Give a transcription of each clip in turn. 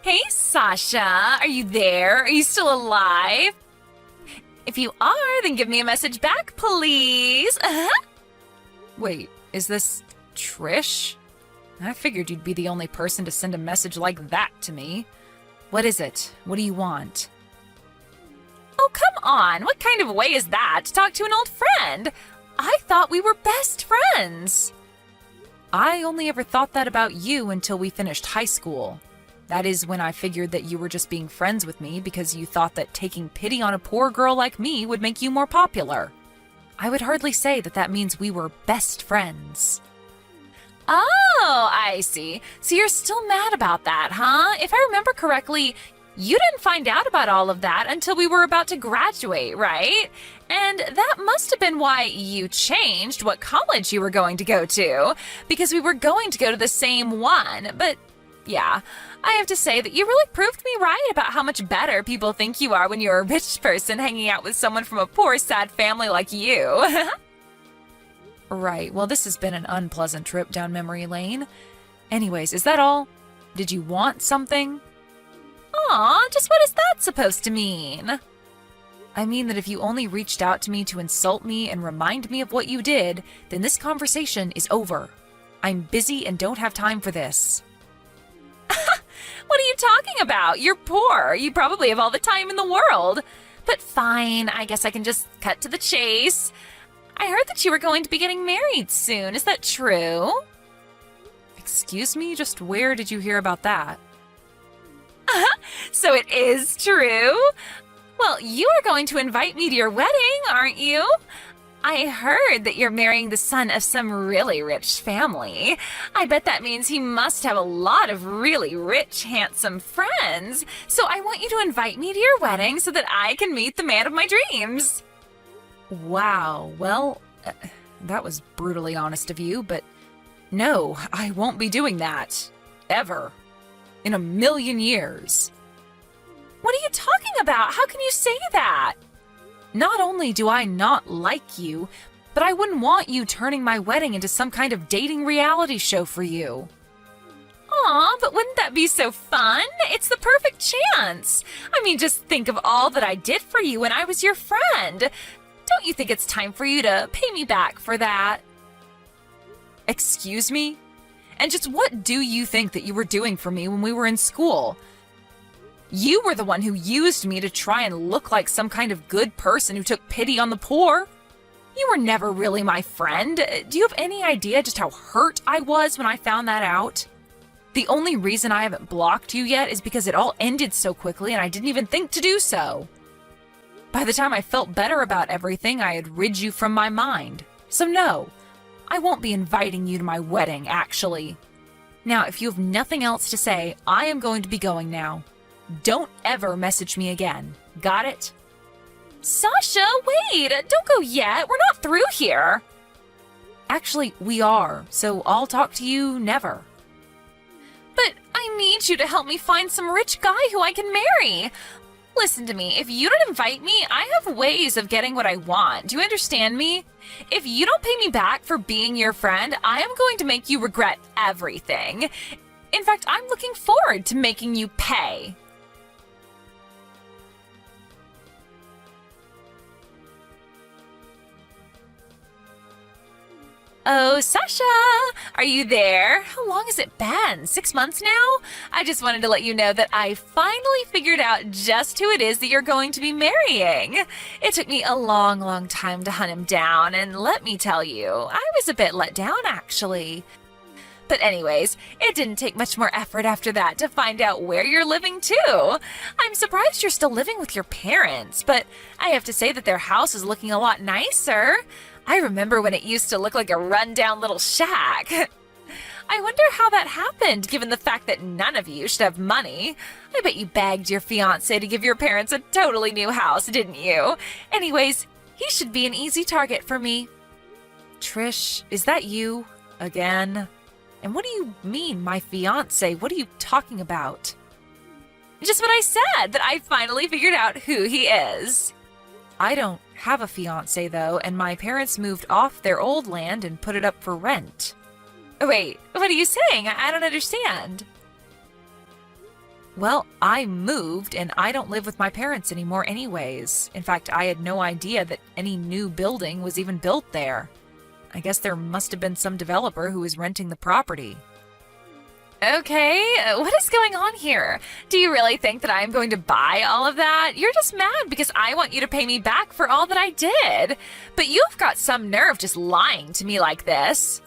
Hey, Sasha, are you there? Are you still alive? If you are, then give me a message back, please. Wait, is this Trish? I figured you'd be the only person to send a message like that to me. What is it? What do you want? Oh, come on. What kind of way is that to talk to an old friend? I thought we were best friends. I only ever thought that about you until we finished high school. That is when I figured that you were just being friends with me because you thought that taking pity on a poor girl like me would make you more popular. I would hardly say that that means we were best friends. Oh, I see. So you're still mad about that, huh? If I remember correctly, you didn't find out about all of that until we were about to graduate, right? And that must have been why you changed what college you were going to go to, because we were going to go to the same one. But yeah, I have to say that you really proved me right about how much better people think you are when you're a rich person hanging out with someone from a poor, sad family like you. Right, well, this has been an unpleasant trip down memory lane. Anyways, is that all? Did you want something? Aw, just what is that supposed to mean? I mean that if you only reached out to me to insult me and remind me of what you did, then this conversation is over. I'm busy and don't have time for this. What are you talking about? You're poor. You probably have all the time in the world. But fine, I guess I can just cut to the chase. I heard that you were going to be getting married soon. Is that true? Excuse me? Just where did you hear about that? So it is true? Well, you are going to invite me to your wedding, aren't you? I heard that you're marrying the son of some really rich family. I bet that means he must have a lot of really rich, handsome friends. So I want you to invite me to your wedding so that I can meet the man of my dreams. Wow, well, that was brutally honest of you, but no, I won't be doing that. Ever. In a million years. What are you talking about? How can you say that? Not only do I not like you, but I wouldn't want you turning my wedding into some kind of dating reality show for you. Aw, but wouldn't that be so fun? It's the perfect chance. I mean, just think of all that I did for you when I was your friend. Don't you think it's time for you to pay me back for that? Excuse me? And just what do you think that you were doing for me when we were in school? You were the one who used me to try and look like some kind of good person who took pity on the poor. You were never really my friend. Do you have any idea just how hurt I was when I found that out? The only reason I haven't blocked you yet is because it all ended so quickly and I didn't even think to do so. By the time I felt better about everything, I had rid you from my mind. So no, I won't be inviting you to my wedding, actually. Now, if you have nothing else to say, I am going to be going now. Don't ever message me again. Got it? Sasha, wait! Don't go yet. We're not through here. Actually, we are, so I'll talk to you never. But I need you to help me find some rich guy who I can marry. Listen to me, if you don't invite me, I have ways of getting what I want. Do you understand me? If you don't pay me back for being your friend, I am going to make you regret everything. In fact, I'm looking forward to making you pay. Oh, Sasha, are you there? How long has it been? 6 months now? I just wanted to let you know that I finally figured out just who it is that you're going to be marrying. It took me a long, long time to hunt him down, and let me tell you, I was a bit let down, actually. But anyways, it didn't take much more effort after that to find out where you're living, too. I'm surprised you're still living with your parents, but I have to say that their house is looking a lot nicer. I remember when it used to look like a run-down little shack. I wonder how that happened, given the fact that none of you should have money. I bet you begged your fiancé to give your parents a totally new house, didn't you? Anyways, he should be an easy target for me. Trish, is that you? Again? And what do you mean, my fiancé? What are you talking about? Just what I said, that I finally figured out who he is. I don't have a fiancé, though, and my parents moved off their old land and put it up for rent. Wait, what are you saying? I don't understand. Well, I moved and I don't live with my parents anymore anyways. In fact, I had no idea that any new building was even built there. I guess there must have been some developer who was renting the property. Okay, what is going on here? Do you really think that I'm going to buy all of that? You're just mad because I want you to pay me back for all that I did. But you've got some nerve just lying to me like this.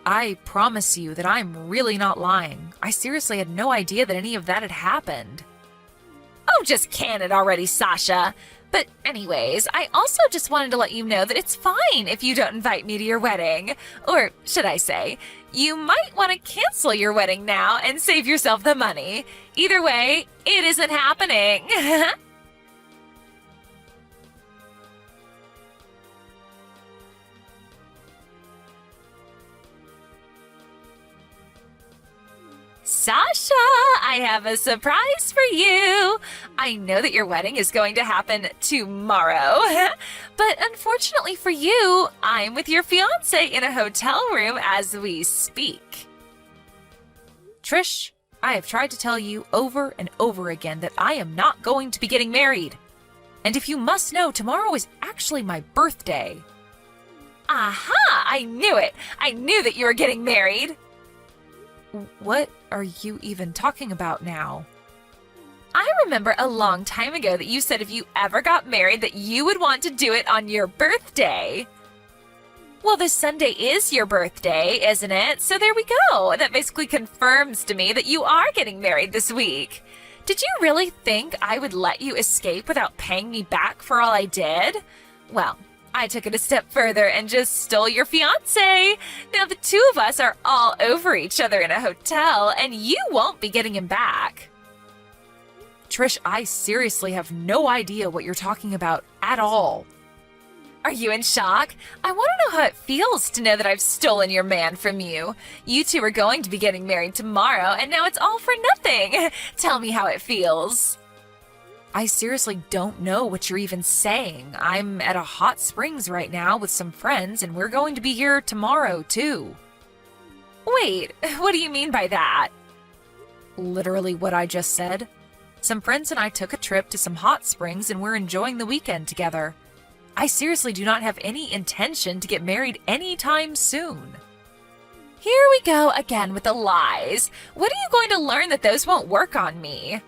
I promise you that I'm really not lying. I seriously had no idea that any of that had happened. Oh, just can it already, Sasha. But anyways, I also just wanted to let you know that it's fine if you don't invite me to your wedding. Or should I say, you might want to cancel your wedding now and save yourself the money. Either way, it isn't happening. Sasha, I have a surprise for you. I know that your wedding is going to happen tomorrow, but unfortunately for you, I'm with your fiance in a hotel room as we speak. Trish, I have tried to tell you over and over again that I am not going to be getting married. And if you must know, tomorrow is actually my birthday. Aha! I knew it! I knew that you were getting married! What are you even talking about now? I remember a long time ago that you said if you ever got married that you would want to do it on your birthday. Well, this Sunday is your birthday, isn't it? So there we go. That basically confirms to me that you are getting married this week. Did you really think I would let you escape without paying me back for all I did? Well, I took it a step further and just stole your fiancé. Now the two of us are all over each other in a hotel, and you won't be getting him back. Trish, I seriously have no idea what you're talking about at all. Are you in shock? I want to know how it feels to know that I've stolen your man from you. You two are going to be getting married tomorrow, and now it's all for nothing. Tell me how it feels. I seriously don't know what you're even saying. I'm at a hot springs right now with some friends, and we're going to be here tomorrow, too. Wait, what do you mean by that? Literally what I just said. Some friends and I took a trip to some hot springs, and we're enjoying the weekend together. I seriously do not have any intention to get married anytime soon. Here we go again with the lies. When are you going to learn that those won't work on me?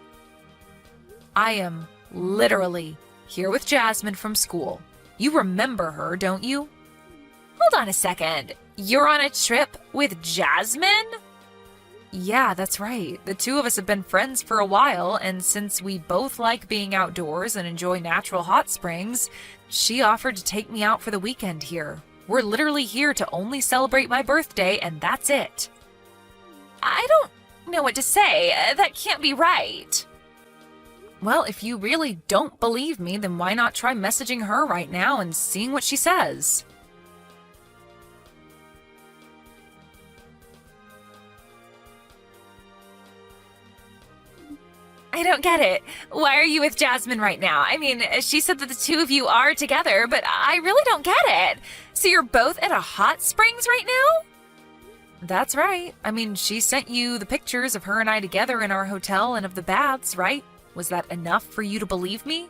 I am literally here with Jasmine from school. You remember her, don't you? Hold on a second. You're on a trip with Jasmine? Yeah, that's right. The two of us have been friends for a while, and since we both like being outdoors and enjoy natural hot springs, she offered to take me out for the weekend here. We're literally here to only celebrate my birthday, and that's it. I don't know what to say. That can't be right. Well, if you really don't believe me, then why not try messaging her right now and seeing what she says? I don't get it. Why are you with Jasmine right now? I mean, she said that the two of you are together, but I really don't get it. So you're both at a hot springs right now? That's right. I mean, she sent you the pictures of her and I together in our hotel and of the baths, right? Was that enough for you to believe me?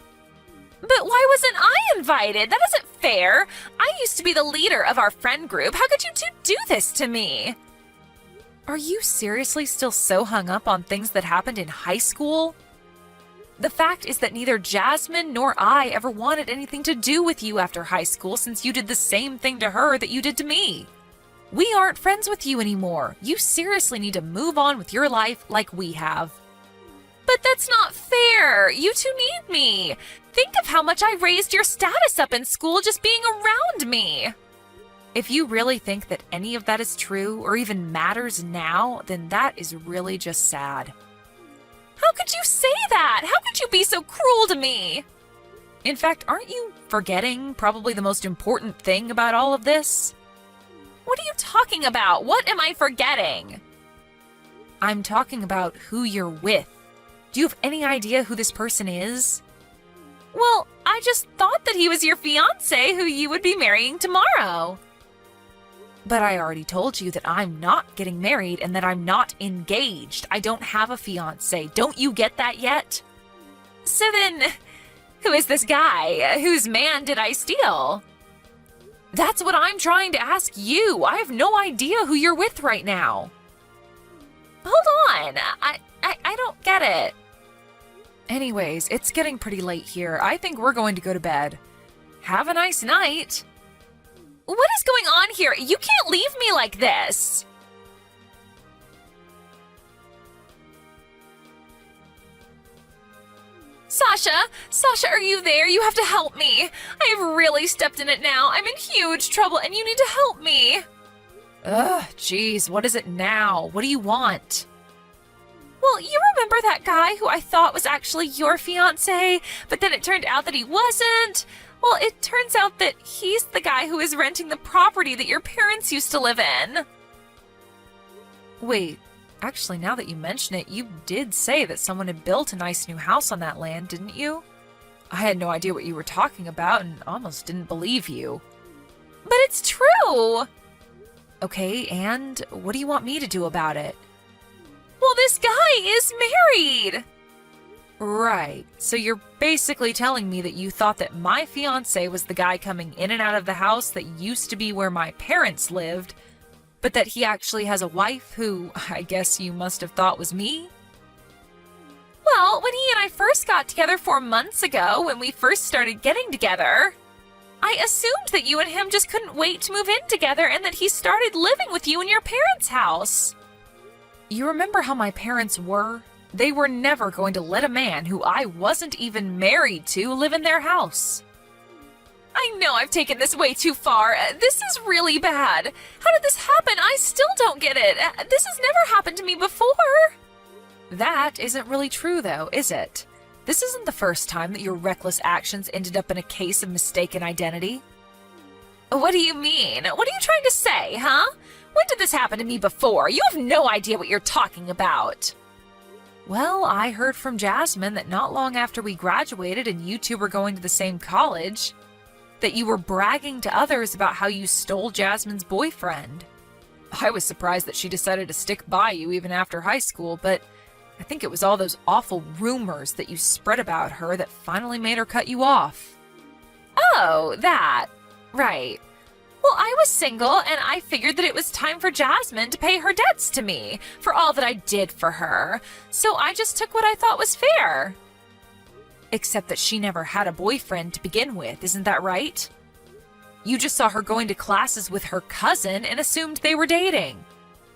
But why wasn't I invited? That isn't fair. I used to be the leader of our friend group. How could you two do this to me? Are you seriously still so hung up on things that happened in high school? The fact is that neither Jasmine nor I ever wanted anything to do with you after high school since you did the same thing to her that you did to me. We aren't friends with you anymore. You seriously need to move on with your life like we have. But that's not fair. You two need me. Think of how much I raised your status up in school just being around me. If you really think that any of that is true or even matters now, then that is really just sad. How could you say that? How could you be so cruel to me? In fact, aren't you forgetting probably the most important thing about all of this? What are you talking about? What am I forgetting? I'm talking about who you're with. Do you have any idea who this person is? Well, I just thought that he was your fiancé who you would be marrying tomorrow. But I already told you that I'm not getting married and that I'm not engaged. I don't have a fiancé. Don't you get that yet? So then, who is this guy? Whose man did I steal? That's what I'm trying to ask you. I have no idea who you're with right now. Hold on. I don't get it. Anyways, it's getting pretty late here. I think we're going to go to bed. Have a nice night. What is going on here? You can't leave me like this. Sasha, are you there? You have to help me. I have really stepped in it now. I'm in huge trouble and you need to help me. Ugh, jeez, what is it now? What do you want? Well, you remember that guy who I thought was actually your fiancé, but then it turned out that he wasn't? Well, it turns out that he's the guy who is renting the property that your parents used to live in. Wait, actually, now that you mention it, you did say that someone had built a nice new house on that land, didn't you? I had no idea what you were talking about and almost didn't believe you. But it's true! Okay, and what do you want me to do about it? Well, this guy is married! Right, so you're basically telling me that you thought that my fiancé was the guy coming in and out of the house that used to be where my parents lived, but that he actually has a wife who I guess you must have thought was me? Well, when he and I first got together 4 months ago, when we first started getting together, I assumed that you and him just couldn't wait to move in together and that he started living with you in your parents' house. You remember how my parents were? They were never going to let a man who I wasn't even married to live in their house. I know I've taken this way too far. This is really bad. How did this happen? I still don't get it. This has never happened to me before. That isn't really true, though, is it? This isn't the first time that your reckless actions ended up in a case of mistaken identity. What do you mean? What are you trying to say, huh? When did this happen to me before? You have no idea what you're talking about. Well, I heard from Jasmine that not long after we graduated and you two were going to the same college, that you were bragging to others about how you stole Jasmine's boyfriend. I was surprised that she decided to stick by you even after high school, but I think it was all those awful rumors that you spread about her that finally made her cut you off. Oh, that. Right. Well, I was single, and I figured that it was time for Jasmine to pay her debts to me for all that I did for her, so I just took what I thought was fair. Except that she never had a boyfriend to begin with, isn't that right? You just saw her going to classes with her cousin and assumed they were dating.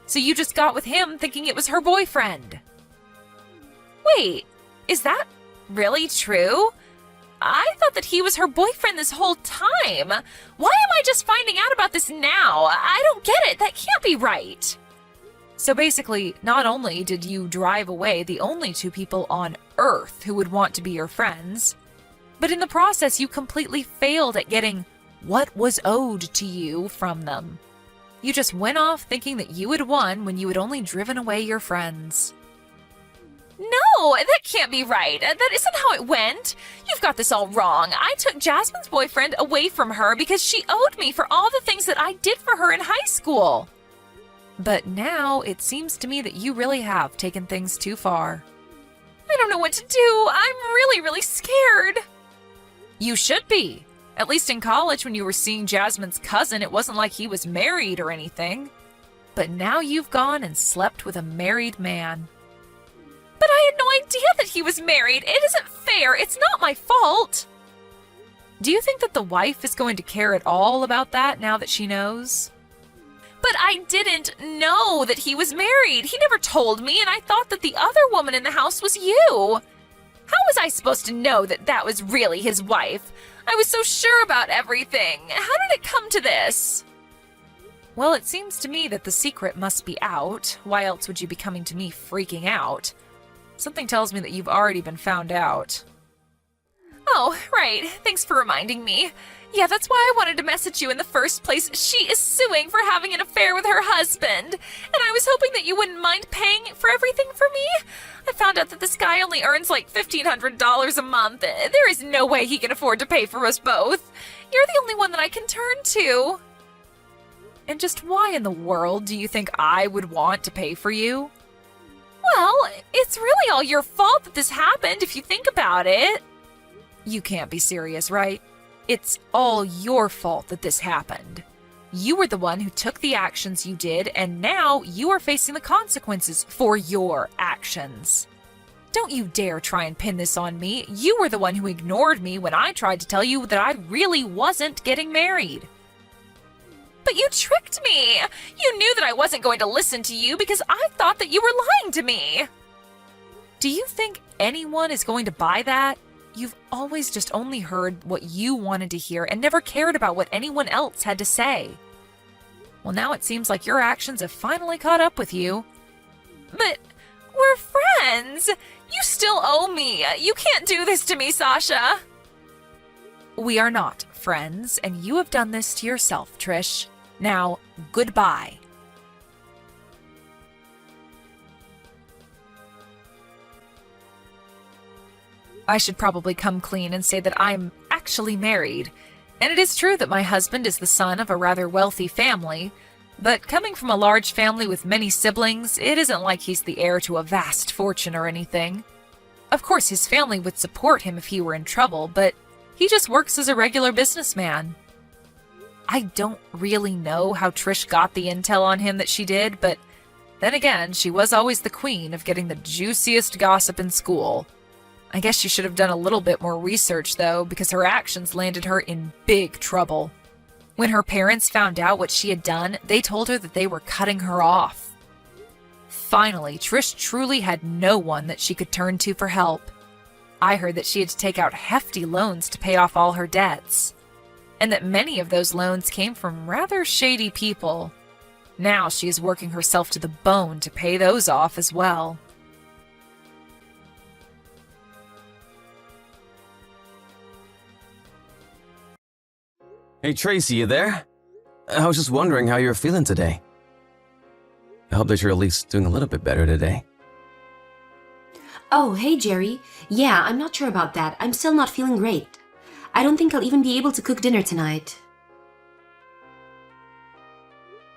So you just got with him thinking it was her boyfriend. Wait, is that really true? I thought that he was her boyfriend this whole time. Why am I just finding out about this now? I don't get it. That can't be right. So basically, not only did you drive away the only two people on Earth who would want to be your friends, but in the process you completely failed at getting what was owed to you from them. You just went off thinking that you had won when you had only driven away your friends. No, that can't be right. That isn't how it went. You've got this all wrong. I took Jasmine's boyfriend away from her because she owed me for all the things that I did for her in high school. But now it seems to me that you really have taken things too far. I don't know what to do. I'm really scared. You should be. At least in college when you were seeing Jasmine's cousin, it wasn't like he was married or anything. But now you've gone and slept with a married man. But I had no idea that he was married. It isn't fair. It's not my fault. Do you think that the wife is going to care at all about that now that she knows? But I didn't know that he was married. He never told me, and I thought that the other woman in the house was you. How was I supposed to know that that was really his wife? I was so sure about everything. How did it come to this? Well, it seems to me that the secret must be out. Why else would you be coming to me freaking out? Something tells me that you've already been found out. Oh, right. Thanks for reminding me. Yeah, that's why I wanted to message you in the first place. She is suing for having an affair with her husband. And I was hoping that you wouldn't mind paying for everything for me. I found out that this guy only earns like $1,500 a month. There is no way he can afford to pay for us both. You're the only one that I can turn to. And just why in the world do you think I would want to pay for you? Well, it's really all your fault that this happened if you think about it. You can't be serious, right? It's all your fault that this happened. You were the one who took the actions you did, and now you are facing the consequences for your actions. Don't you dare try and pin this on me. You were the one who ignored me when I tried to tell you that I really wasn't getting married. But you tricked me! You knew that I wasn't going to listen to you because I thought that you were lying to me! Do you think anyone is going to buy that? You've always just only heard what you wanted to hear and never cared about what anyone else had to say. Well, now it seems like your actions have finally caught up with you. But we're friends! You still owe me! You can't do this to me, Sasha! We are not friends, and you have done this to yourself, Trish. Now, goodbye. I should probably come clean and say that I'm actually married. And it is true that my husband is the son of a rather wealthy family, but coming from a large family with many siblings, it isn't like he's the heir to a vast fortune or anything. Of course, his family would support him if he were in trouble, but he just works as a regular businessman. I don't really know how Trish got the intel on him that she did, but then again, she was always the queen of getting the juiciest gossip in school. I guess she should have done a little bit more research, though, because her actions landed her in big trouble. When her parents found out what she had done, they told her that they were cutting her off. Finally, Trish truly had no one that she could turn to for help. I heard that she had to take out hefty loans to pay off all her debts, and that many of those loans came from rather shady people. Now she is working herself to the bone to pay those off as well. Hey Tracy, you there? I was just wondering how you're feeling today. I hope that you're at least doing a little bit better today. Oh, hey Jerry. Yeah, I'm not sure about that. I'm still not feeling great. I don't think I'll even be able to cook dinner tonight.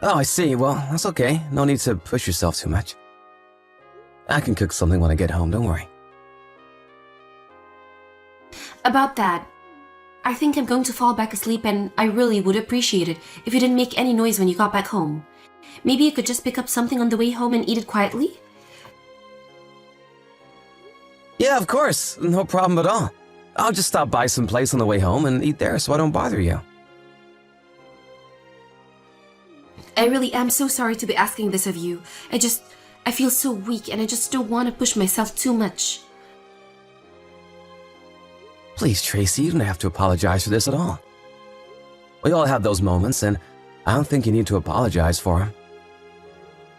Oh, I see. Well, that's okay. No need to push yourself too much. I can cook something when I get home, don't worry. About that, I think I'm going to fall back asleep, and I really would appreciate it if you didn't make any noise when you got back home. Maybe you could just pick up something on the way home and eat it quietly? Yeah, of course. No problem at all. I'll just stop by someplace on the way home and eat there so I don't bother you. I really am so sorry to be asking this of you. I feel so weak, and I just don't want to push myself too much. Please, Tracy, you don't have to apologize for this at all. We all have those moments, and I don't think you need to apologize for them.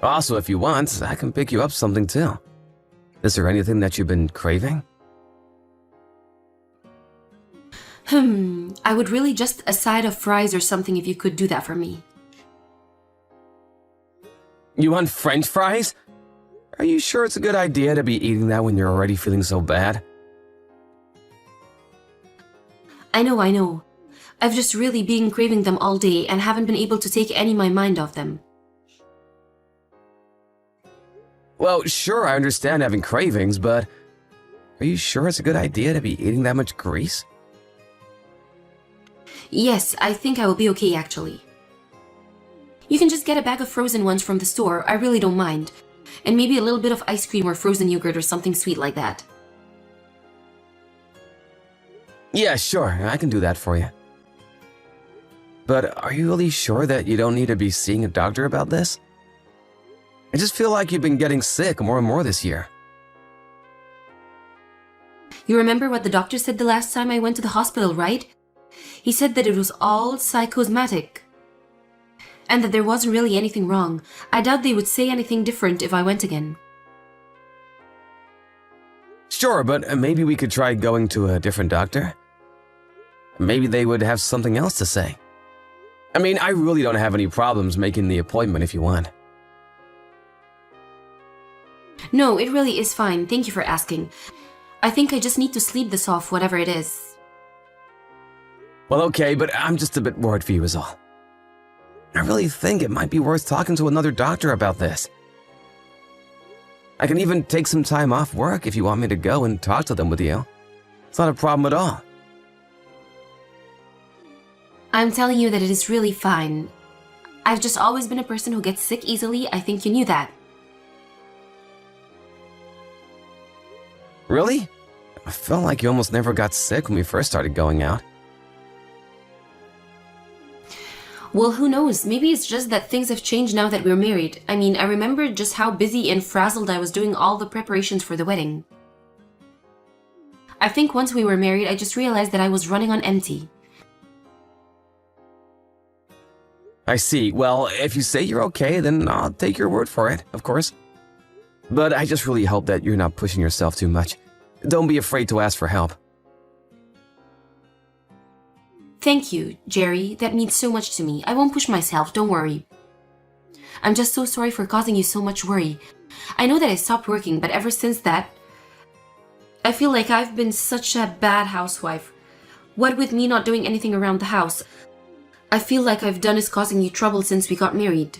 Also, if you want, I can pick you up something too. Is there anything that you've been craving? I would really just a side of fries or something if you could do that for me. You want French fries? Are you sure it's a good idea to be eating that when you're already feeling so bad? I know. I've just really been craving them all day and haven't been able to take any of my mind off them. Well, sure, I understand having cravings, but are you sure it's a good idea to be eating that much grease? Yes, I think I will be okay actually. You can just get a bag of frozen ones from the store, I really don't mind. And maybe a little bit of ice cream or frozen yogurt or something sweet like that. Yeah, sure, I can do that for you. But are you really sure that you don't need to be seeing a doctor about this? I just feel like you've been getting sick more and more this year. You remember what the doctor said the last time I went to the hospital, right? He said that it was all psychosomatic. And that there wasn't really anything wrong. I doubt they would say anything different if I went again. Sure, but maybe we could try going to a different doctor. Maybe they would have something else to say. I mean, I really don't have any problems making the appointment if you want. No, it really is fine. Thank you for asking. I think I just need to sleep this off, whatever it is. Well, okay, but I'm just a bit worried for you is all. I really think it might be worth talking to another doctor about this. I can even take some time off work if you want me to go and talk to them with you. It's not a problem at all. I'm telling you that it is really fine. I've just always been a person who gets sick easily. I think you knew that. Really? I felt like you almost never got sick when we first started going out. Well, who knows? Maybe it's just that things have changed now that we're married. I mean, I remember just how busy and frazzled I was doing all the preparations for the wedding. I think once we were married, I just realized that I was running on empty. I see. Well, if you say you're okay, then I'll take your word for it, of course. But I just really hope that you're not pushing yourself too much. Don't be afraid to ask for help. Thank you, Jerry. That means so much to me. I won't push myself, don't worry. I'm just so sorry for causing you so much worry. I know that I stopped working, but ever since that, I feel like I've been such a bad housewife. What with me not doing anything around the house, I feel like I've done is causing you trouble since we got married.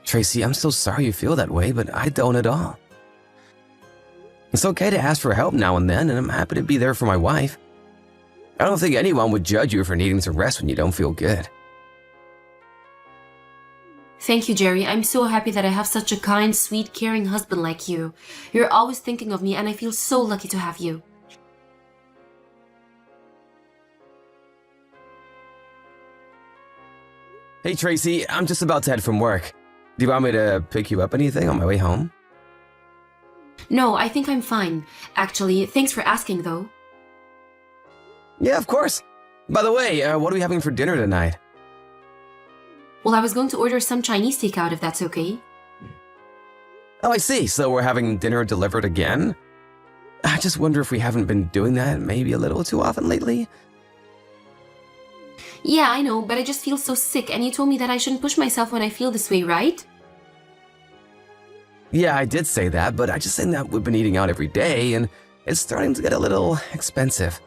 Tracy, I'm so sorry you feel that way, but I don't at all. It's okay to ask for help now and then, and I'm happy to be there for my wife. I don't think anyone would judge you for needing to rest when you don't feel good. Thank you, Jerry. I'm so happy that I have such a kind, sweet, caring husband like you. You're always thinking of me, and I feel so lucky to have you. Hey, Tracy, I'm just about to head from work. Do you want me to pick you up anything on my way home? No, I think I'm fine. Actually, thanks for asking, though. Yeah, of course. By the way, what are we having for dinner tonight? Well, I was going to order some Chinese takeout if that's okay. Oh, I see. So we're having dinner delivered again? I just wonder if we haven't been doing that maybe a little too often lately. Yeah, I know, but I just feel so sick, and you told me that I shouldn't push myself when I feel this way, right? Yeah, I did say that, but I just think that we've been eating out every day, and it's starting to get a little expensive.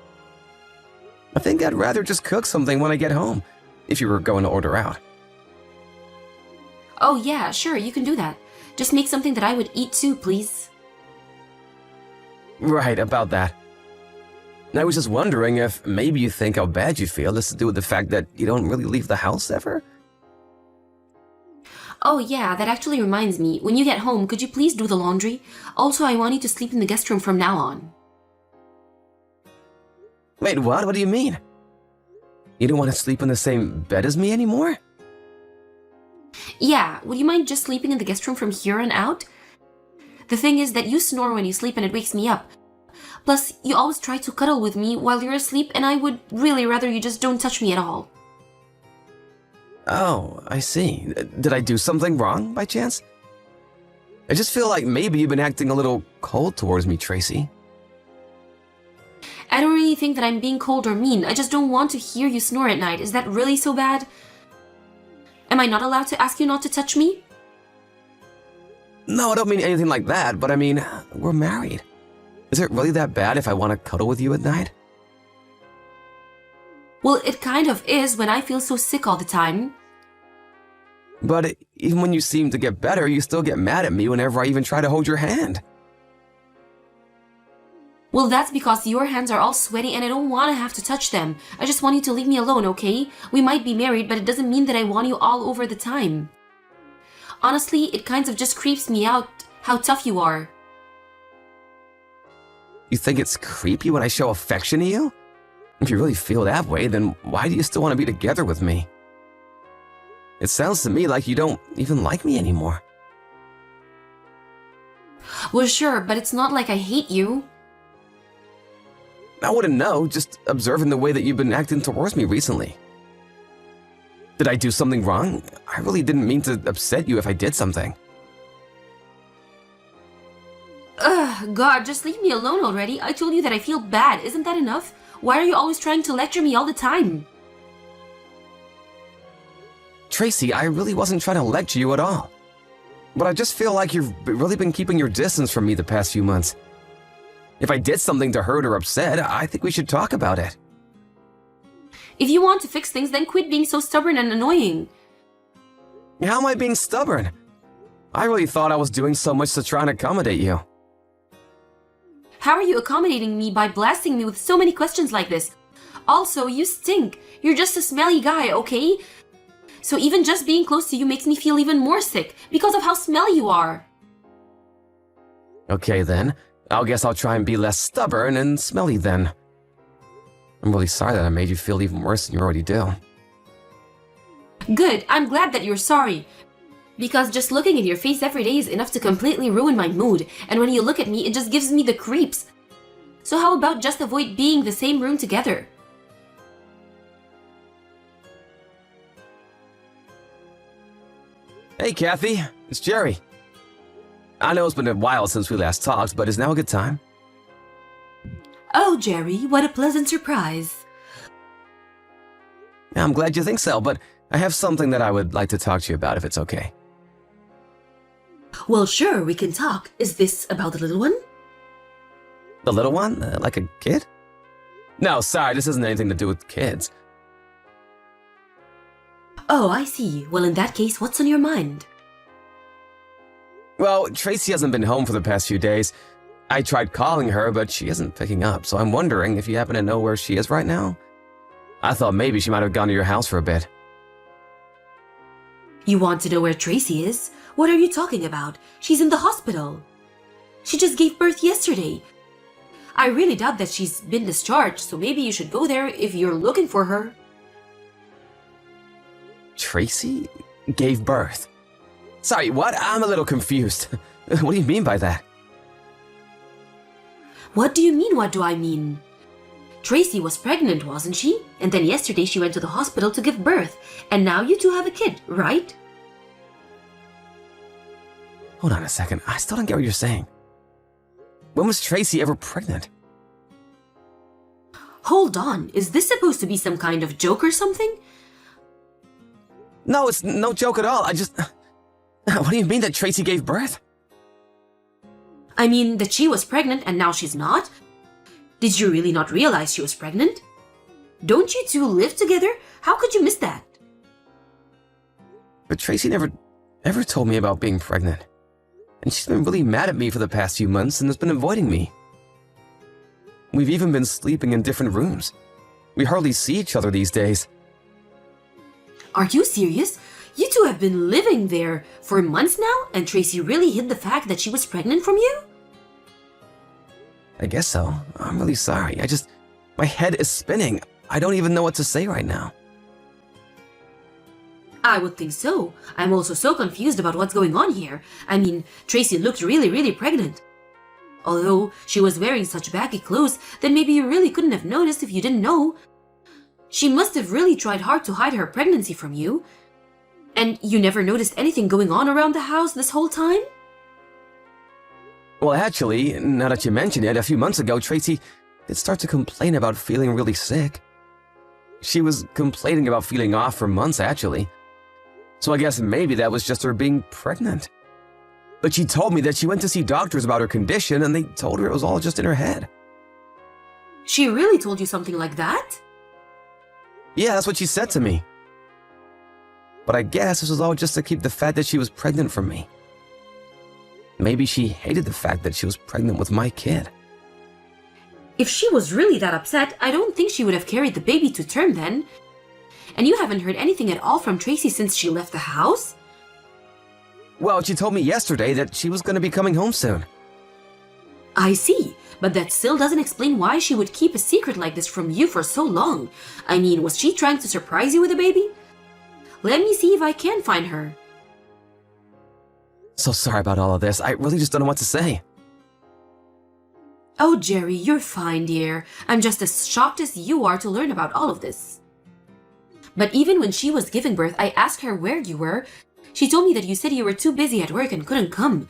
I think I'd rather just cook something when I get home, if you were going to order out. Oh yeah, sure, you can do that. Just make something that I would eat too, please. Right, about that. I was just wondering if maybe you think how bad you feel has to do with the fact that you don't really leave the house ever? Oh yeah, that actually reminds me. When you get home, could you please do the laundry? Also, I want you to sleep in the guest room from now on. Wait, what? What do you mean? You don't want to sleep in the same bed as me anymore? Yeah, would you mind just sleeping in the guest room from here on out? The thing is that you snore when you sleep and it wakes me up. Plus, you always try to cuddle with me while you're asleep, and I would really rather you just don't touch me at all. Oh, I see. Did I do something wrong by chance? I just feel like maybe you've been acting a little cold towards me, Tracy. I don't really think that I'm being cold or mean. I just don't want to hear you snore at night. Is that really so bad? Am I not allowed to ask you not to touch me? No, I don't mean anything like that, but I mean, we're married. Is it really that bad if I want to cuddle with you at night? Well, it kind of is when I feel so sick all the time. But even when you seem to get better, you still get mad at me whenever I even try to hold your hand. Well, that's because your hands are all sweaty and I don't want to have to touch them. I just want you to leave me alone, okay? We might be married, but it doesn't mean that I want you all over the time. Honestly, it kind of just creeps me out how tough you are. You think it's creepy when I show affection to you? If you really feel that way, then why do you still want to be together with me? It sounds to me like you don't even like me anymore. Well, sure, but it's not like I hate you. I wouldn't know, just observing the way that you've been acting towards me recently. Did I do something wrong? I really didn't mean to upset you if I did something. Ugh, God, just leave me alone already. I told you that I feel bad. Isn't that enough? Why are you always trying to lecture me all the time? Tracy, I really wasn't trying to lecture you at all. But I just feel like you've really been keeping your distance from me the past few months. If I did something to hurt or upset, I think we should talk about it. If you want to fix things, then quit being so stubborn and annoying. How am I being stubborn? I really thought I was doing so much to try and accommodate you. How are you accommodating me by blasting me with so many questions like this? Also, you stink. You're just a smelly guy, okay? So even just being close to you makes me feel even more sick because of how smelly you are. Okay then, I guess I'll try and be less stubborn and smelly then. I'm really sorry that I made you feel even worse than you already do. Good, I'm glad that you're sorry. Because just looking at your face every day is enough to completely ruin my mood, and when you look at me, it just gives me the creeps. So how about just avoid being in the same room together? Hey Kathy, it's Jerry. I know it's been a while since we last talked, but is now a good time? Oh, Jerry, what a pleasant surprise. Yeah, I'm glad you think so, but I have something that I would like to talk to you about if it's okay. Well, sure, we can talk. Is this about the little one? The little one? Like a kid? No, sorry, this isn't anything to do with kids. Oh, I see. Well, in that case, what's on your mind? Well, Tracy hasn't been home for the past few days. I tried calling her, but she isn't picking up, so I'm wondering if you happen to know where she is right now? I thought maybe she might have gone to your house for a bit. You want to know where Tracy is? What are you talking about? She's in the hospital. She just gave birth yesterday. I really doubt that she's been discharged, so maybe you should go there if you're looking for her. Tracy gave birth? Sorry, what? I'm a little confused. What do you mean by that? What do you mean, what do I mean? Tracy was pregnant, wasn't she? And then yesterday she went to the hospital to give birth. And now you two have a kid, right? Hold on a second, I still don't get what you're saying. When was Tracy ever pregnant? Hold on, is this supposed to be some kind of joke or something? No, it's no joke at all. What do you mean that Tracy gave birth? I mean that she was pregnant and now she's not? Did you really not realize she was pregnant? Don't you two live together? How could you miss that? But Tracy never ever told me about being pregnant. And she's been really mad at me for the past few months and has been avoiding me. We've even been sleeping in different rooms. We hardly see each other these days. Are you serious? You two have been living there for months now, and Tracy really hid the fact that she was pregnant from you? I guess so. I'm really sorry. My head is spinning. I don't even know what to say right now. I would think so. I'm also so confused about what's going on here. I mean, Tracy looked really pregnant. Although she was wearing such baggy clothes that maybe you really couldn't have noticed if you didn't know. She must have really tried hard to hide her pregnancy from you. And you never noticed anything going on around the house this whole time? Well, actually, now that you mention it, a few months ago, Tracy did start to complain about feeling really sick. She was complaining about feeling off for months, actually. So I guess maybe that was just her being pregnant. But she told me that she went to see doctors about her condition and they told her it was all just in her head. She really told you something like that? Yeah, that's what she said to me. But I guess this was all just to keep the fact that she was pregnant from me. Maybe she hated the fact that she was pregnant with my kid. If she was really that upset, I don't think she would have carried the baby to term then. And you haven't heard anything at all from Tracy since she left the house? Well, she told me yesterday that she was going to be coming home soon. I see, but that still doesn't explain why she would keep a secret like this from you for so long. I mean, was she trying to surprise you with a baby? Let me see if I can find her. So sorry about all of this. I really just don't know what to say. Oh, Jerry, you're fine, dear. I'm just as shocked as you are to learn about all of this. But even when she was giving birth, I asked her where you were. She told me that you said you were too busy at work and couldn't come.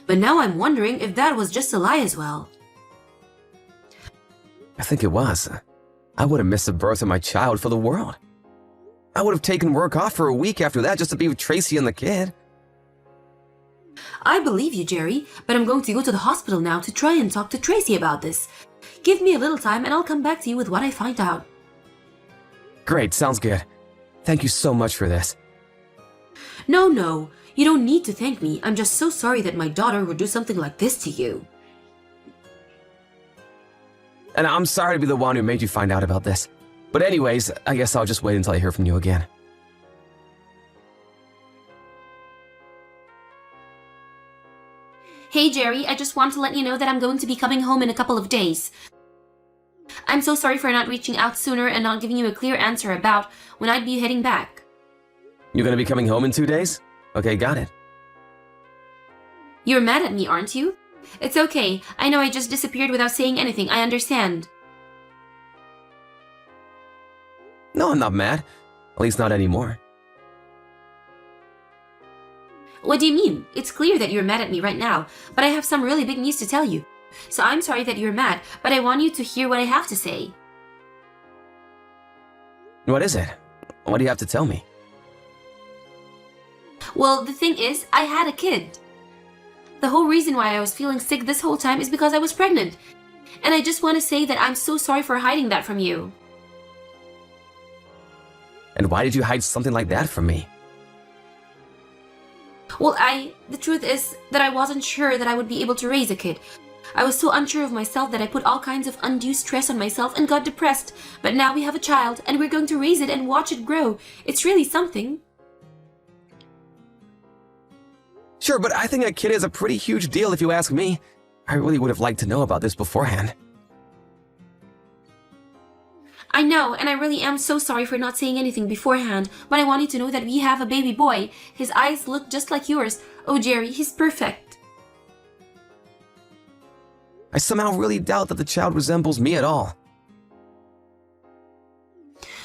But now I'm wondering if that was just a lie as well. I think it was. I would have missed the birth of my child for the world. I would have taken work off for a week after that just to be with Tracy and the kid. I believe you, Jerry, but I'm going to go to the hospital now to try and talk to Tracy about this. Give me a little time and I'll come back to you with what I find out. Great, sounds good. Thank you so much for this. No, you don't need to thank me. I'm just so sorry that my daughter would do something like this to you. And I'm sorry to be the one who made you find out about this. But anyways, I guess I'll just wait until I hear from you again. Hey Jerry, I just want to let you know that I'm going to be coming home in a couple of days. I'm so sorry for not reaching out sooner and not giving you a clear answer about when I'd be heading back. You're gonna be coming home in 2 days? Okay, got it. You're mad at me, aren't you? It's okay. I know I just disappeared without saying anything. I understand. No, I'm not mad. At least not anymore. What do you mean? It's clear that you're mad at me right now, but I have some really big news to tell you. So I'm sorry that you're mad, but I want you to hear what I have to say. What is it? What do you have to tell me? Well, the thing is, I had a kid. The whole reason why I was feeling sick this whole time is because I was pregnant. And I just want to say that I'm so sorry for hiding that from you. And why did you hide something like that from me? Well, the truth is that I wasn't sure that I would be able to raise a kid. I was so unsure of myself that I put all kinds of undue stress on myself and got depressed. But now we have a child and we're going to raise it and watch it grow. It's really something. Sure, but I think a kid is a pretty huge deal if you ask me. I really would have liked to know about this beforehand. I know, and I really am so sorry for not saying anything beforehand, but I want you to know that we have a baby boy. His eyes look just like yours. Oh, Jerry, he's perfect. I somehow really doubt that the child resembles me at all.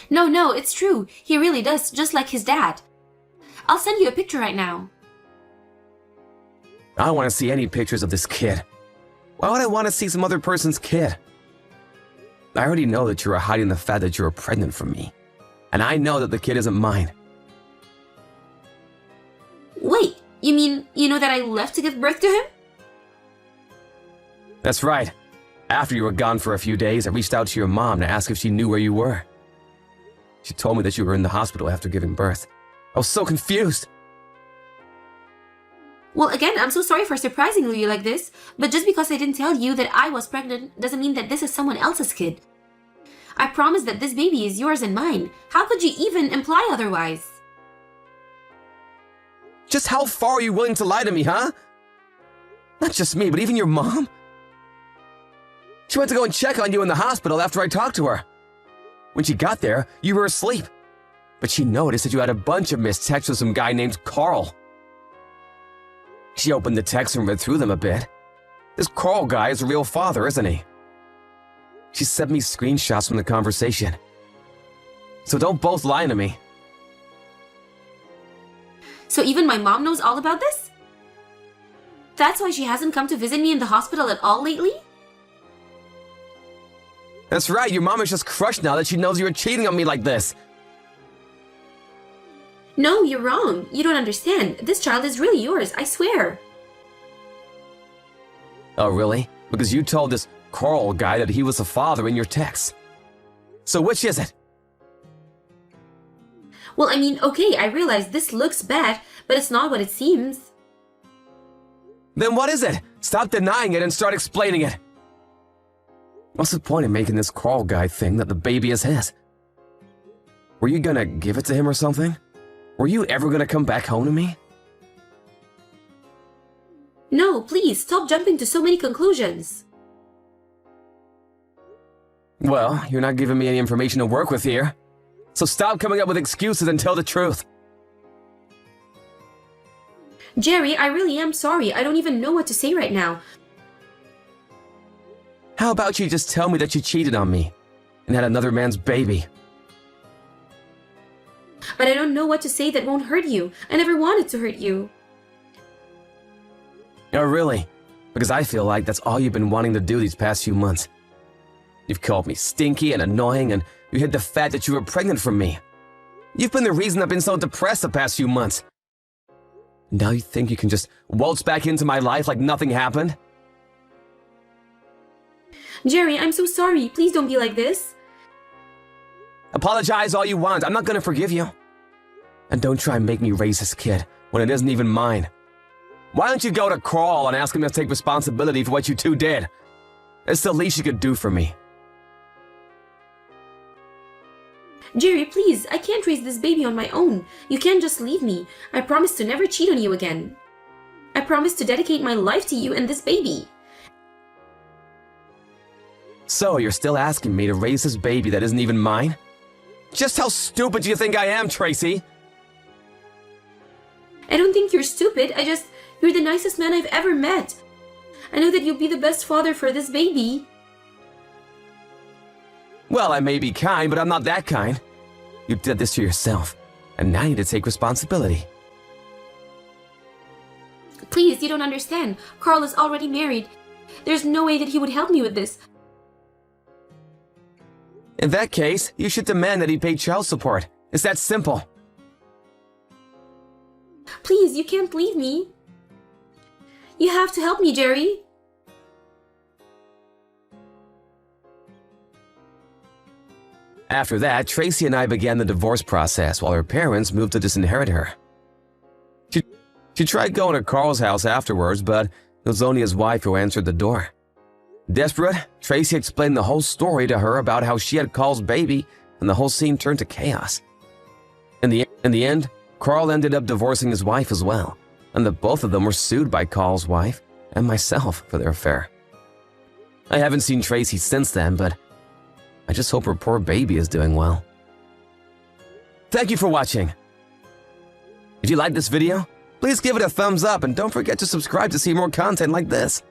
No, it's true. He really does, just like his dad. I'll send you a picture right now. I don't want to see any pictures of this kid. Why would I want to see some other person's kid? I already know that you are hiding the fact that you are pregnant from me. And I know that the kid isn't mine. Wait, you mean you know that I left to give birth to him? That's right. After you were gone for a few days, I reached out to your mom to ask if she knew where you were. She told me that you were in the hospital after giving birth. I was so confused. Well, again, I'm so sorry for surprising you like this, but just because I didn't tell you that I was pregnant doesn't mean that this is someone else's kid. I promise that this baby is yours and mine. How could you even imply otherwise? Just how far are you willing to lie to me, huh? Not just me, but even your mom? She went to go and check on you in the hospital after I talked to her. When she got there, you were asleep. But she noticed that you had a bunch of missed texts with some guy named Carl. She opened the text and read through them a bit. This Carl guy is a real father, isn't he? She sent me screenshots from the conversation. So don't both lie to me. So even my mom knows all about this? That's why she hasn't come to visit me in the hospital at all lately? That's right, your mom is just crushed now that she knows you were cheating on me like this. No, you're wrong. You don't understand. This child is really yours, I swear. Oh, really? Because you told this Carl guy that he was the father in your text. So which is it? Well, I mean, okay, I realize this looks bad, but it's not what it seems. Then what is it? Stop denying it and start explaining it. What's the point of making this Carl guy think that the baby is his? Were you gonna give it to him or something? Were you ever gonna come back home to me? No, please, stop jumping to so many conclusions. Well, you're not giving me any information to work with here. So stop coming up with excuses and tell the truth. Jerry, I really am sorry. I don't even know what to say right now. How about you just tell me that you cheated on me and had another man's baby? But I don't know what to say that won't hurt you. I never wanted to hurt you. Oh, really? Because I feel like that's all you've been wanting to do these past few months. You've called me stinky and annoying, and you hid the fact that you were pregnant from me. You've been the reason I've been so depressed the past few months. Now you think you can just waltz back into my life like nothing happened? Jerry, I'm so sorry. Please don't be like this. Apologize all you want, I'm not gonna forgive you. And don't try and make me raise this kid when it isn't even mine. Why don't you go to Carl and ask him to take responsibility for what you two did? It's the least you could do for me. Jerry, please, I can't raise this baby on my own. You can't just leave me. I promise to never cheat on you again. I promise to dedicate my life to you and this baby. So you're still asking me to raise this baby that isn't even mine? Just how stupid do you think I am, Tracy? I don't think you're stupid. You're the nicest man I've ever met. I know that you'll be the best father for this baby. Well, I may be kind, but I'm not that kind. You did this to yourself, and now you need to take responsibility. Please, you don't understand. Carl is already married. There's no way that he would help me with this. In that case, you should demand that he pay child support. It's that simple. Please, you can't leave me. You have to help me, Jerry. After that, Tracy and I began the divorce process while her parents moved to disinherit her. She tried going to Carl's house afterwards, but it was only his wife who answered the door. Desperate, Tracy explained the whole story to her about how she had Carl's baby, and the whole scene turned to chaos. In the end, Carl ended up divorcing his wife as well, and the both of them were sued by Carl's wife and myself for their affair. I haven't seen Tracy since then, but I just hope her poor baby is doing well. Thank you for watching. If you liked this video, please give it a thumbs up and don't forget to subscribe to see more content like this.